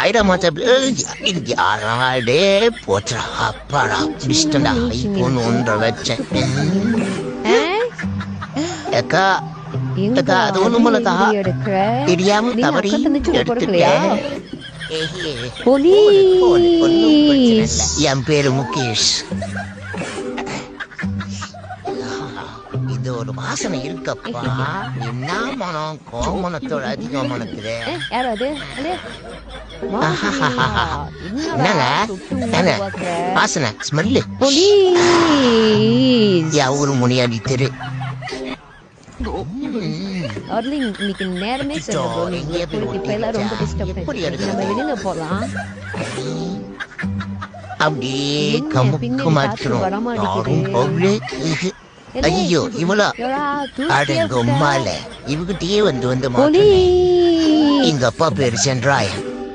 ஐடமாச்சா யாராடே போச்சா அப்பாடா முடிச்சிட்டா ஐபோன் 1 வச்சேன் அக்கா அக்கா அது ஒண்ணும் இல்லக்கா தெரியாம தவறி எடுத்துட்டேன் என் பேரு முகேஷ் இது ஒரு வாசனை இருக்கப்பா என்ன மனம் கோமணத்தோட அதிகம் மனக்குது வாசனை ஸ்மெல்லு ஒரு முனியாடி தெரு இன்னைக்கு நேரமே இப்ப எல்லாம் ரொம்ப டிஸ்டர்ப் நம்ம வெளியில போலாம் அப்படியே கமுக்கு மாத்திரம் ஐயோ இவளா அடங்கம்மால இவகிட்டயே வந்து எங்க அப்பா பேரு சென்றாயன்